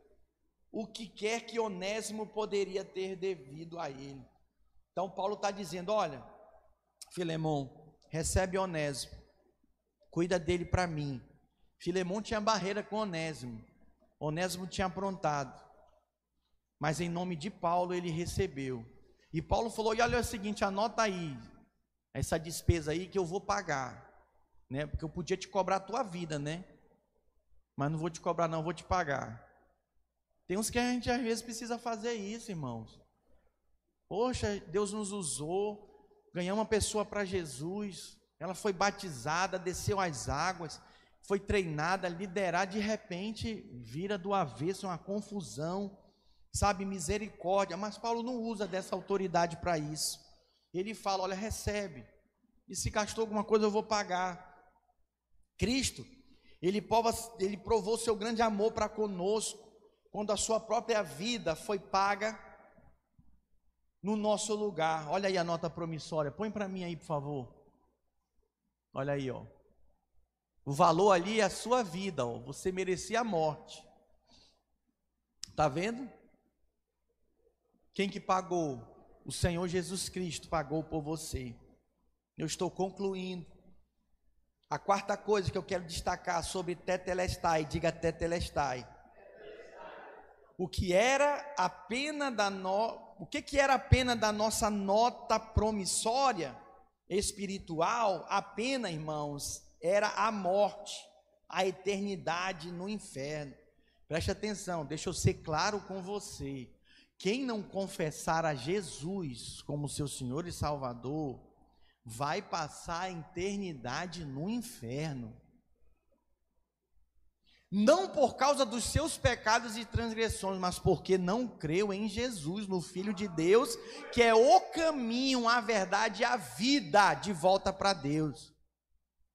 A: o que quer que Onésimo poderia ter devido a ele. Então Paulo está dizendo: olha, Filemon, recebe Onésimo, cuida dele para mim. Filemon tinha barreira com Onésimo. Onésimo tinha aprontado. mas em nome de Paulo ele recebeu. E Paulo falou: e olha o seguinte, anota aí essa despesa aí que eu vou pagar, né? Porque eu podia te cobrar a tua vida, né? Mas não vou te cobrar não, vou te pagar. Tem uns que a gente às vezes precisa fazer isso, irmãos. Poxa, Deus nos usou, ganhamos uma pessoa para Jesus, ela foi batizada, desceu as águas, foi treinada, liderada, de repente vira do avesso, uma confusão, sabe, misericórdia. Mas Paulo não usa dessa autoridade para isso. Ele fala: olha, recebe, e se gastou alguma coisa eu vou pagar. Cristo, ele provou seu grande amor para conosco, quando a sua própria vida foi paga no nosso lugar. Olha aí a nota promissória, põe para mim aí, por favor. Olha aí, ó. O valor ali é a sua vida, ó. Você merecia a morte. Tá vendo? Quem que pagou? O Senhor Jesus Cristo pagou por você. Eu estou concluindo. A quarta coisa que eu quero destacar sobre tetelestai, diga tetelestai. O que era a pena o que era a pena da nossa nota promissória espiritual? A pena, irmãos, era a morte, a eternidade no inferno. Preste atenção, deixa eu ser claro com você. Quem não confessar a Jesus como seu Senhor e Salvador, vai passar a eternidade no inferno. Não por causa dos seus pecados e transgressões, mas porque não creu em Jesus, no Filho de Deus, que é o caminho, a verdade e a vida de volta para Deus.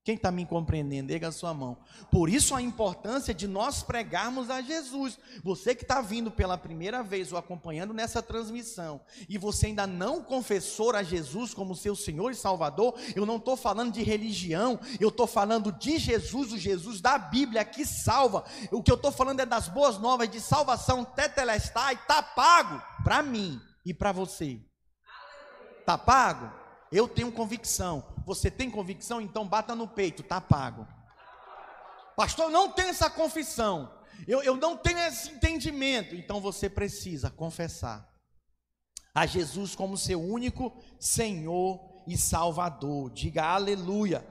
A: Quem está me compreendendo? Erga a sua mão. Por isso a importância de nós pregarmos a Jesus. Você que está vindo pela primeira vez ou acompanhando nessa transmissão, e você ainda não confessou a Jesus como seu Senhor e Salvador, eu não estou falando de religião, eu estou falando de Jesus, o Jesus da Bíblia que salva. O que eu estou falando é das boas novas de salvação. Tetelestai, está pago para mim e para você. Está pago? Eu tenho convicção. Você tem convicção? Então bata no peito, está pago. Pastor, eu não tenho essa confissão, eu não tenho esse entendimento. Então você precisa confessar a Jesus como seu único Senhor e Salvador. Diga aleluia,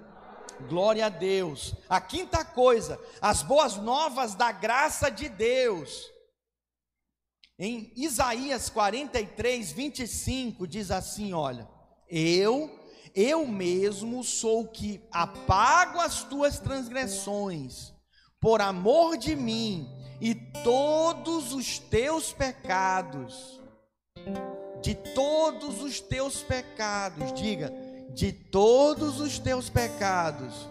A: glória a Deus. A quinta coisa, as boas novas da graça de Deus. Em Isaías 43, 25 diz assim, olha: eu mesmo sou o que apago as tuas transgressões, por amor de mim, e todos os teus pecados, de todos os teus pecados, diga, de todos os teus pecados,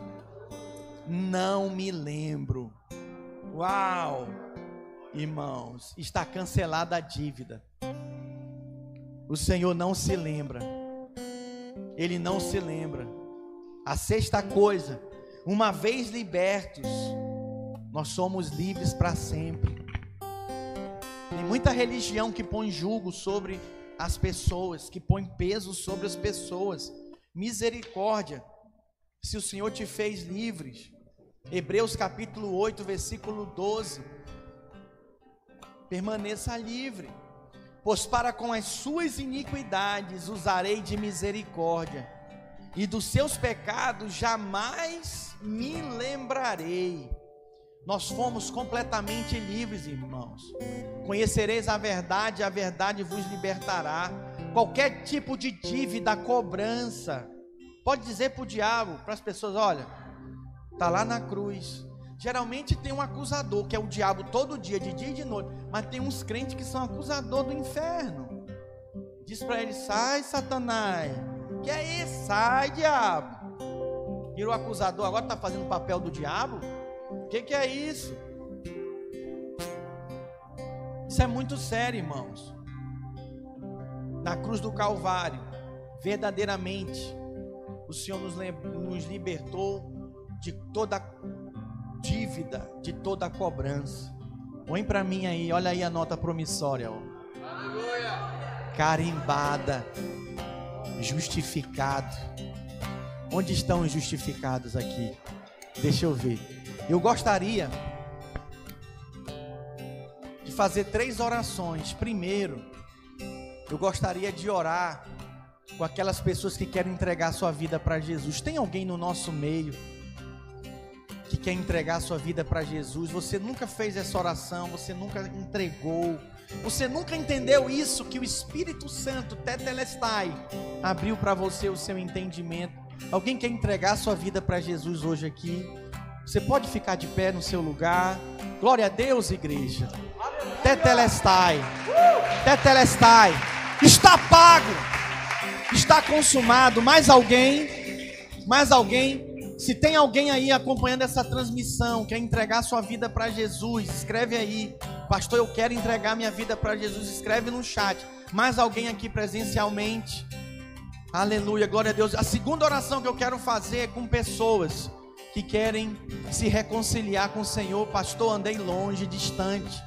A: não me lembro. Uau, irmãos, está cancelada a dívida. O Senhor não se lembra. Ele não se lembra. A sexta coisa, uma vez libertos, nós somos livres para sempre. Tem muita religião que põe jugo sobre as pessoas, que põe peso sobre as pessoas. Misericórdia, se o Senhor te fez livres. Hebreus capítulo 8, versículo 12. Permaneça livre. Pois para com as suas iniquidades usarei de misericórdia, e dos seus pecados jamais me lembrarei. Nós fomos completamente livres, irmãos. Conhecereis a verdade vos libertará. Qualquer tipo de dívida, cobrança, pode dizer para o diabo, para as pessoas: olha, está lá na cruz. Geralmente tem um acusador, que é o diabo todo dia, de dia e de noite. Mas tem uns crentes que são acusador do inferno. Diz para ele: sai, Satanás. Que é isso? Sai, diabo. Virou acusador, agora está fazendo o papel do diabo? O que é isso? Isso é muito sério, irmãos. Na cruz do Calvário, verdadeiramente, o Senhor nos libertou de toda dívida, de toda cobrança. Põe para mim aí, olha aí a nota promissória, ó. Aleluia. Carimbada, justificado. Onde estão os justificados aqui? Deixa eu ver. Eu gostaria de fazer 3 orações. Primeiro, eu gostaria de orar com aquelas pessoas que querem entregar sua vida para Jesus. Tem alguém no nosso meio que quer entregar sua vida para Jesus? Você nunca fez essa oração, você nunca entregou, você nunca entendeu isso, que o Espírito Santo, Tetelestai, abriu para você o seu entendimento. Alguém quer entregar sua vida para Jesus hoje aqui? Você pode ficar de pé no seu lugar. Glória a Deus, igreja. Tetelestai, Tetelestai, está pago, está consumado. Mais alguém? Mais alguém? Se tem alguém aí acompanhando essa transmissão, quer entregar sua vida para Jesus, escreve aí: pastor, eu quero entregar minha vida para Jesus. Escreve no chat. Mais alguém aqui presencialmente? Aleluia, glória a Deus. A segunda oração que eu quero fazer é com pessoas que querem se reconciliar com o Senhor. Pastor, andei longe, distante.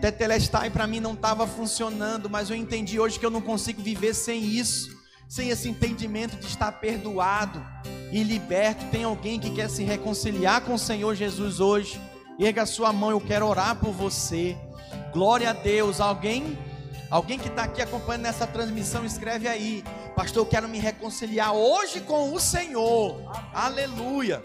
A: Tetelestai para mim não estava funcionando, mas eu entendi hoje que eu não consigo viver sem isso, sem esse entendimento de estar perdoado e liberto. Tem alguém que quer se reconciliar com o Senhor Jesus hoje? Erga a sua mão, eu quero orar por você. Glória a Deus. Alguém que está aqui acompanhando nessa transmissão, escreve aí: pastor, eu quero me reconciliar hoje com o Senhor. Aleluia.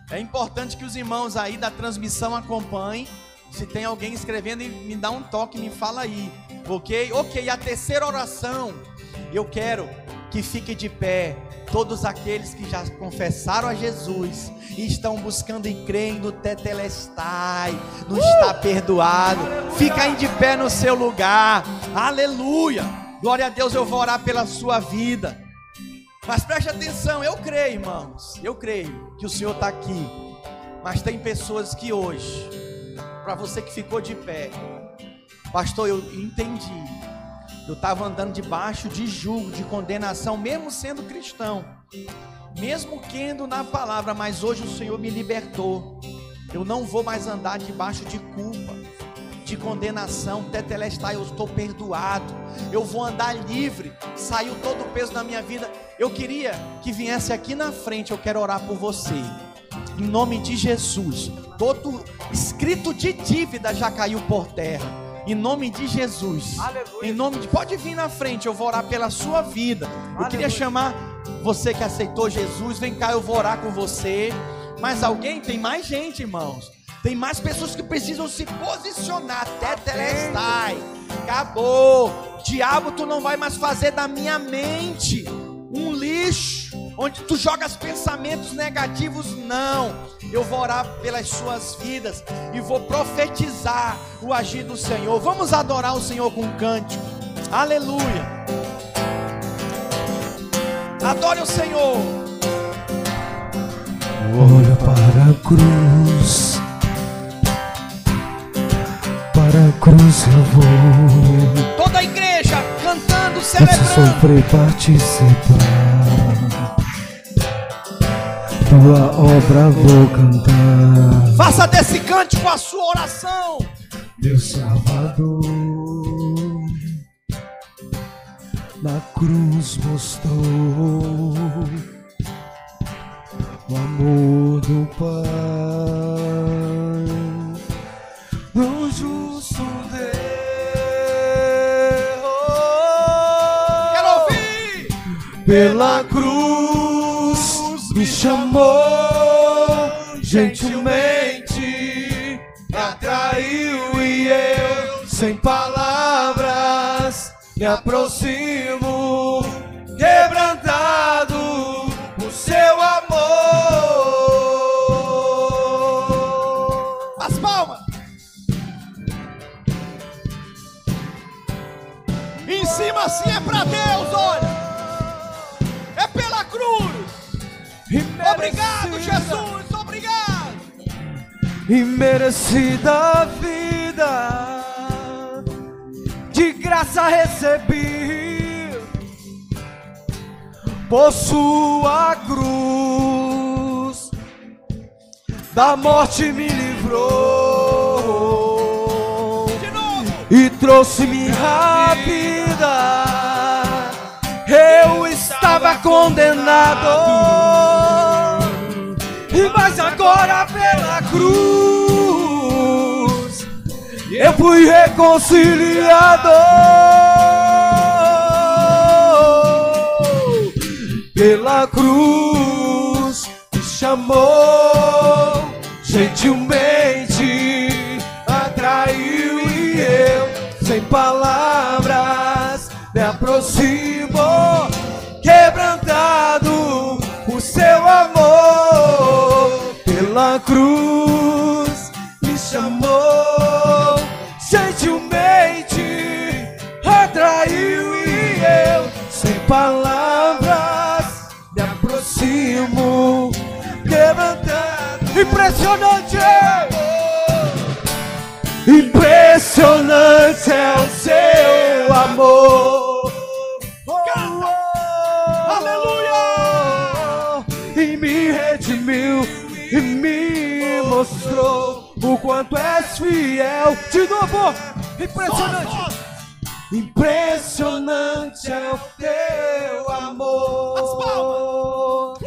A: É importante que os irmãos aí da transmissão acompanhem. Se tem alguém escrevendo, me dá um toque, me fala aí. Ok? A terceira oração, eu quero que fique de pé todos aqueles que já confessaram a Jesus e estão buscando e creem no Tetelestai, no está perdoado. Fica aí de pé no seu lugar. Aleluia. Glória a Deus. Eu vou orar pela sua vida. Mas preste atenção, eu creio, irmãos, eu creio que o Senhor está aqui. Mas tem pessoas que hoje, para você que ficou de pé, pastor, eu entendi. Eu estava andando debaixo de julgo, de condenação, mesmo sendo cristão, mesmo crendo na palavra, mas hoje o Senhor me libertou. Eu não vou mais andar debaixo de culpa, de condenação. Tetelestai, eu estou perdoado. Eu vou andar livre. Saiu todo o peso da minha vida. Eu queria que viesse aqui na frente. Eu quero orar por você. Em nome de Jesus. Todo escrito de dívida já caiu por terra. Em nome de Jesus. Em nome de... Pode vir na frente, eu vou orar pela sua vida. Eu queria chamar você que aceitou Jesus. Vem cá, eu vou orar com você. Mas alguém? Tem mais gente, irmãos. Tem mais pessoas que precisam se posicionar. Tetelestai. Acabou. Diabo, tu não vai mais fazer da minha mente um lixo onde tu jogas pensamentos negativos. Não, eu vou orar pelas suas vidas e vou profetizar o agir do Senhor. Vamos adorar o Senhor com um cântico. Aleluia. Adore o Senhor.
B: Olha para a cruz, para a cruz eu vou.
A: Toda a igreja cantando,
B: Se
A: celebrando.
B: sofrer, participar. Tua obra vou cantar.
A: Faça desse cântico a sua oração.
B: Meu Salvador na cruz mostrou o amor do Pai, do justo Deus.
A: Quero ouvir.
B: Pela cruz me chamou, gentilmente me atraiu e eu, sem palavras, me aproximo, quebrantado por seu amor.
A: As palmas. Em cima assim é pra Deus, olha. É pela cruz. Obrigado, Jesus, obrigado.
B: Imerecida vida, de graça recebi, por sua cruz, da morte me livrou,
A: De novo.
B: e trouxe-me a vida. Eu estava condenado, e mas agora pela cruz eu fui reconciliado pela cruz, me chamou gentilmente, atraiu e eu, sem palavras, me aproximo, quebrantado o seu amor. Pela cruz me chamou gentilmente, atraiu e eu, sem palavras, me aproximo, quebrantado. Impressionante! Impressionante é o seu amor.
A: Canta! Aleluia!
B: E me redimiu e me mostrou o quanto és fiel. De novo! Impressionante! Impressionante é o teu amor.
A: As palmas!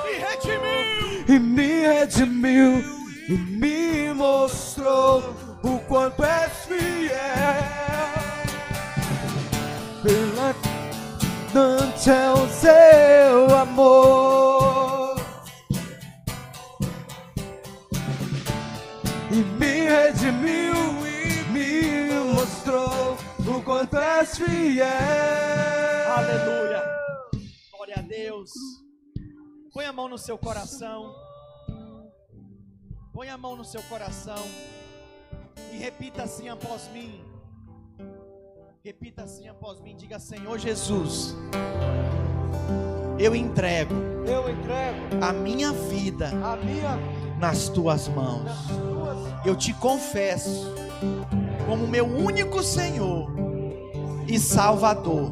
A: Me redimiu!
B: E me redimiu e me mostrou o quanto és fiel. Pela dante é o seu amor. E me redimiu e me mostrou o quanto és fiel.
A: Aleluia! Glória a Deus! Põe a mão no seu coração. Põe a mão no seu coração e repita assim após mim. Repita assim após mim. Diga: Senhor Jesus, eu entrego a minha vida nas tuas mãos. Eu te confesso como meu único Senhor e Salvador.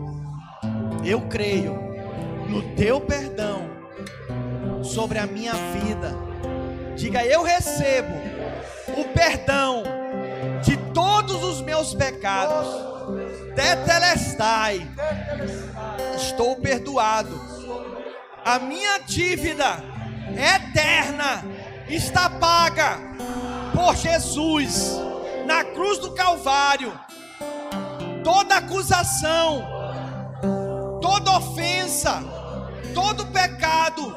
A: Eu creio no teu perdão sobre a minha vida. Diga: eu recebo o perdão de todos os meus pecados. Tetelestai, estou perdoado. A minha dívida eterna está paga por Jesus na cruz do Calvário. Toda acusação, toda ofensa, todo pecado,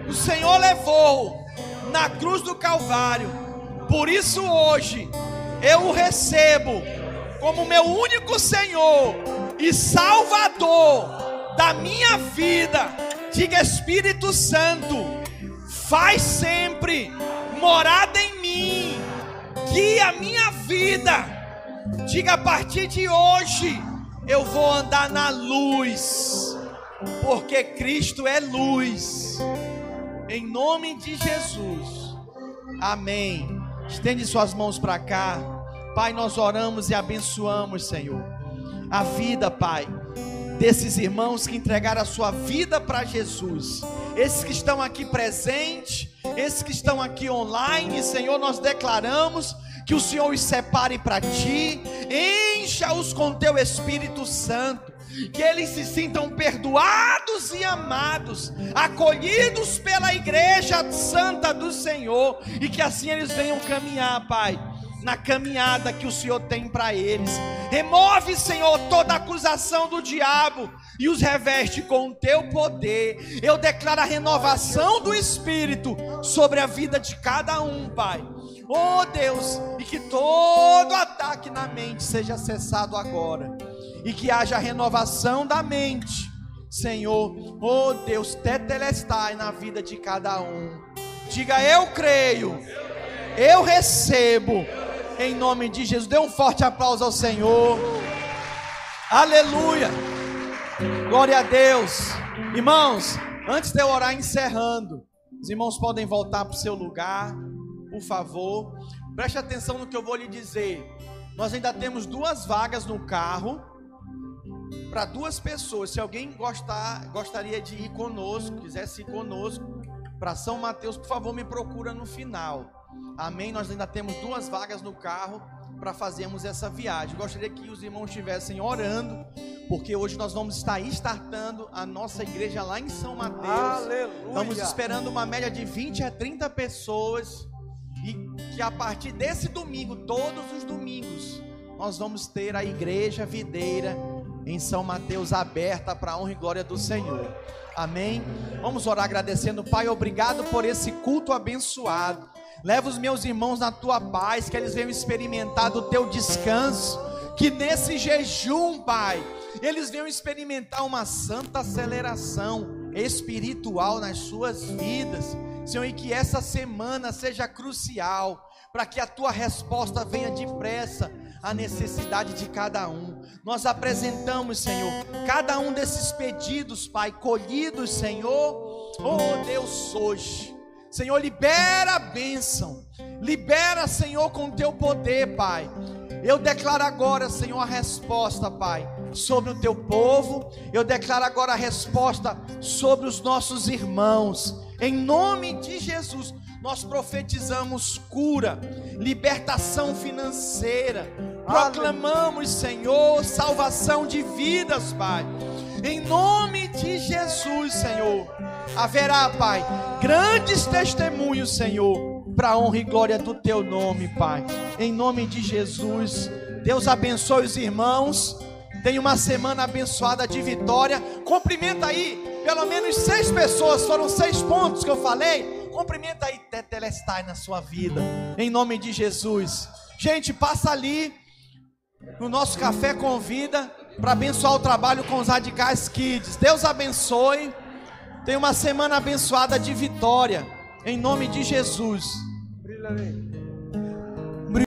A: o Senhor levou na cruz do Calvário. Por isso hoje eu o recebo como meu único Senhor e Salvador da minha vida. Diga: Espírito Santo, faz sempre morada em mim, guia a minha vida. Diga: a partir de hoje eu vou andar na luz, porque Cristo é luz. Em nome de Jesus, amém. Estende suas mãos para cá. Pai, nós oramos e abençoamos, Senhor, a vida, Pai, desses irmãos que entregaram a sua vida para Jesus. Esses que estão aqui presentes, esses que estão aqui online, Senhor, nós declaramos que o Senhor os separe para Ti, encha-os com Teu Espírito Santo, que eles se sintam perdoados e amados, acolhidos pela Igreja Santa do Senhor, e que assim eles venham caminhar, Pai, na caminhada que o Senhor tem para eles. Remove, Senhor, toda acusação do diabo e os reveste com o Teu poder. Eu declaro a renovação do Espírito sobre a vida de cada um, Pai. Oh Deus, e que todo ataque na mente seja cessado agora, e que haja renovação da mente, Senhor. Oh Deus, tetelestai na vida de cada um. Diga: eu creio, eu recebo, em nome de Jesus. Dê um forte aplauso ao Senhor. Aleluia, glória a Deus. Irmãos, antes de eu orar encerrando, os irmãos podem voltar para o seu lugar, por favor. Preste atenção no que eu vou lhe dizer. Nós ainda temos 2 vagas no carro para 2 pessoas. Se alguém gostaria de ir conosco, quisesse ir conosco para São Mateus, por favor, me procura no final. Amém? Nós ainda temos 2 vagas no carro para fazermos essa viagem. Gostaria que os irmãos estivessem orando, porque hoje nós vamos estar startando a nossa igreja lá em São Mateus.
B: Aleluia.
A: Estamos esperando uma média de 20 a 30 pessoas, e que a partir desse domingo, todos os domingos, nós vamos ter a igreja videira em São Mateus aberta para a honra e glória do Senhor. Amém? Vamos orar agradecendo. Pai, obrigado por esse culto abençoado. Leva os meus irmãos na tua paz, que eles venham experimentar do teu descanso, que nesse jejum, Pai, eles venham experimentar uma santa aceleração espiritual nas suas vidas, Senhor, e que essa semana seja crucial, para que a tua resposta venha depressa à necessidade de cada um. Nós apresentamos, Senhor, cada um desses pedidos, Pai, colhidos, Senhor, oh Deus, hoje, Senhor, libera a bênção, libera, Senhor, com o teu poder, Pai. Eu declaro agora, Senhor, a resposta, Pai, sobre o teu povo. Eu declaro agora a resposta sobre os nossos irmãos. Em nome de Jesus, nós profetizamos cura, libertação financeira. Proclamamos, Senhor, salvação de vidas, Pai. Em nome de Jesus, Senhor, haverá, Pai, grandes testemunhos, Senhor, para a honra e glória do teu nome, Pai. Em nome de Jesus, Deus abençoe os irmãos. Tenha uma semana abençoada de vitória. Cumprimenta aí, pelo menos 6 pessoas, foram 6 pontos que eu falei. Cumprimenta aí, Tetelestai, na sua vida, em nome de Jesus. Gente, passa ali no nosso Café Convida para abençoar o trabalho com os Radicais Kids. Deus abençoe. Tenha uma semana abençoada de vitória, em nome de Jesus.